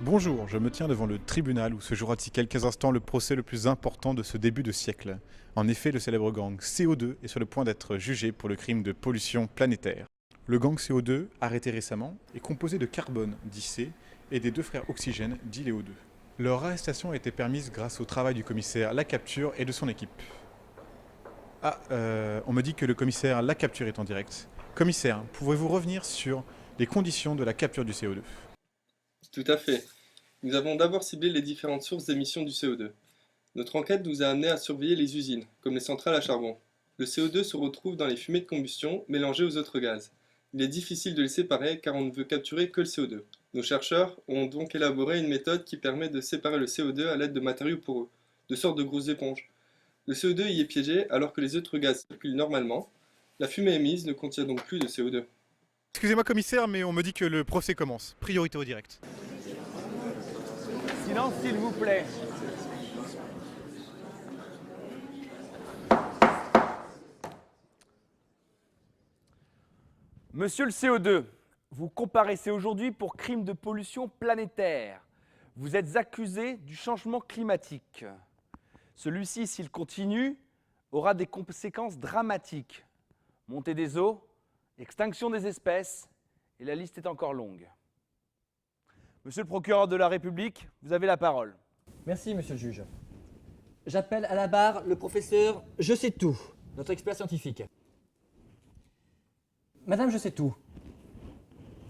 Bonjour, je me tiens devant le tribunal où se jouera d'ici quelques instants le procès le plus important de ce début de siècle. En effet, le célèbre gang CO2 est sur le point d'être jugé pour le crime de pollution planétaire. Le gang CO2, arrêté récemment, est composé de carbone, dit C, et des deux frères oxygène, dit les O2. Leur arrestation a été permise grâce au travail du commissaire Lacapture et de son équipe. On me dit que le commissaire Lacapture est en direct. Commissaire, pouvez-vous revenir sur les conditions de la capture du CO2 ? Tout à fait. Nous avons d'abord ciblé les différentes sources d'émissions du CO2. Notre enquête nous a amené à surveiller les usines, comme les centrales à charbon. Le CO2 se retrouve dans les fumées de combustion mélangées aux autres gaz. Il est difficile de les séparer car on ne veut capturer que le CO2. Nos chercheurs ont donc élaboré une méthode qui permet de séparer le CO2 à l'aide de matériaux poreux, de sorte de grosses éponges. Le CO2 y est piégé alors que les autres gaz circulent normalement. La fumée émise ne contient donc plus de CO2. Excusez-moi commissaire, mais on me dit que le procès commence. Priorité au direct. Silence s'il vous plaît. Monsieur le CO2, vous comparaissez aujourd'hui pour crime de pollution planétaire. Vous êtes accusé du changement climatique. Celui-ci, s'il continue, aura des conséquences dramatiques. Montée des eaux, extinction des espèces, et la liste est encore longue. Monsieur le procureur de la République, vous avez la parole. Merci, monsieur le juge. J'appelle à la barre le professeur Je sais tout, notre expert scientifique. Madame Je sais tout,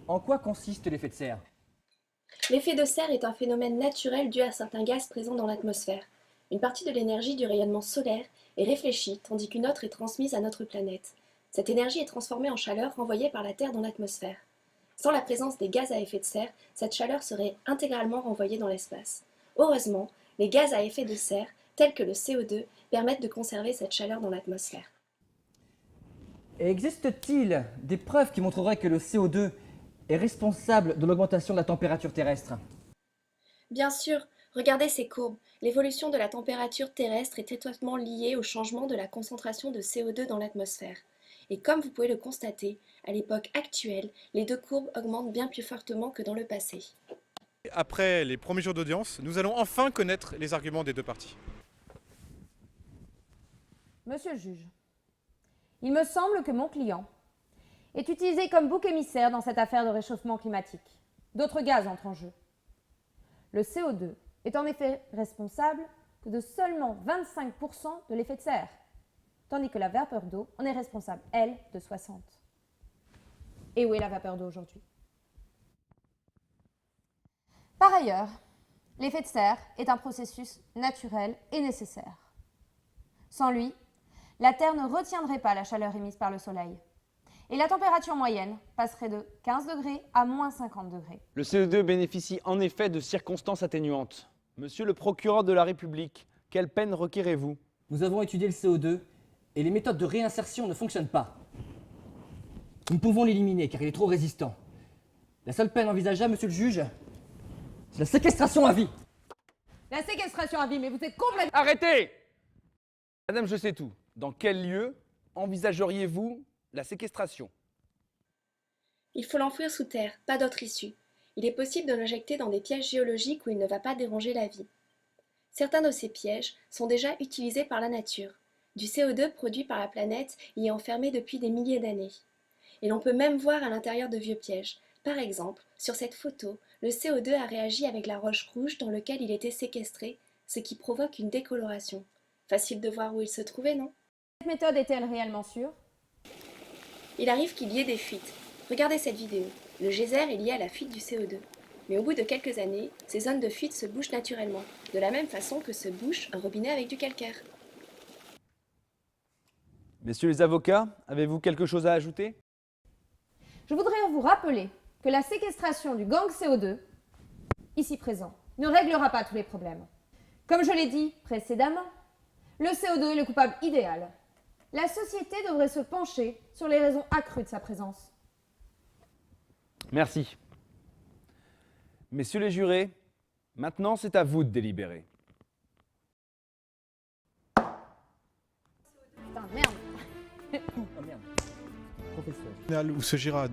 en quoi consiste l'effet de serre? L'effet de serre est un phénomène naturel dû à certains gaz présents dans l'atmosphère. Une partie de l'énergie du rayonnement solaire est réfléchie, tandis qu'une autre est transmise à notre planète. Cette énergie est transformée en chaleur renvoyée par la Terre dans l'atmosphère. Sans la présence des gaz à effet de serre, cette chaleur serait intégralement renvoyée dans l'espace. Heureusement, les gaz à effet de serre, tels que le CO2, permettent de conserver cette chaleur dans l'atmosphère. Existe-t-il des preuves qui montreraient que le CO2 est responsable de l'augmentation de la température terrestre? Bien sûr, regardez ces courbes. L'évolution de la température terrestre est étroitement liée au changement de la concentration de CO2 dans l'atmosphère. Et comme vous pouvez le constater, à l'époque actuelle, les deux courbes augmentent bien plus fortement que dans le passé. Après les premiers jours d'audience, nous allons enfin connaître les arguments des deux parties. Monsieur le juge, il me semble que mon client est utilisé comme bouc émissaire dans cette affaire de réchauffement climatique. D'autres gaz entrent en jeu. Le CO2 est en effet responsable que de seulement 25% de l'effet de serre, tandis que la vapeur d'eau en est responsable, elle, de 60%. Et où est la vapeur d'eau aujourd'hui? Par ailleurs, l'effet de serre est un processus naturel et nécessaire. Sans lui, la Terre ne retiendrait pas la chaleur émise par le Soleil. Et la température moyenne passerait de 15 degrés à moins 50 degrés. Le CO2 bénéficie en effet de circonstances atténuantes. Monsieur le procureur de la République, quelle peine requérez-vous? Nous avons étudié le CO2 et les méthodes de réinsertion ne fonctionnent pas. Nous ne pouvons l'éliminer car il est trop résistant. La seule peine envisageable, monsieur le juge, c'est la séquestration à vie. La séquestration à vie, mais vous êtes complètement... Arrêtez! Madame Je sais tout, dans quel lieu envisageriez-vous la séquestration? Il faut l'enfouir sous terre, pas d'autre issue. Il est possible de l'injecter dans des pièges géologiques où il ne va pas déranger la vie. Certains de ces pièges sont déjà utilisés par la nature. Du CO2 produit par la planète y est enfermé depuis des milliers d'années. Et l'on peut même voir à l'intérieur de vieux pièges. Par exemple, sur cette photo, le CO2 a réagi avec la roche rouge dans laquelle il était séquestré, ce qui provoque une décoloration. Facile de voir où il se trouvait, non? Cette méthode est-elle réellement sûre? Il arrive qu'il y ait des fuites. Regardez cette vidéo. Le geyser est lié à la fuite du CO2. Mais au bout de quelques années, ces zones de fuite se bouchent naturellement, de la même façon que se bouche un robinet avec du calcaire. Messieurs les avocats, avez-vous quelque chose à ajouter? Je voudrais vous rappeler que la séquestration du gang CO2, ici présent, ne réglera pas tous les problèmes. Comme je l'ai dit précédemment, le CO2 est le coupable idéal. La société devrait se pencher sur les raisons accrues de sa présence. Merci. Messieurs les jurés, maintenant c'est à vous de délibérer. Putain, merde. Oh merde. Professeur. Où se gira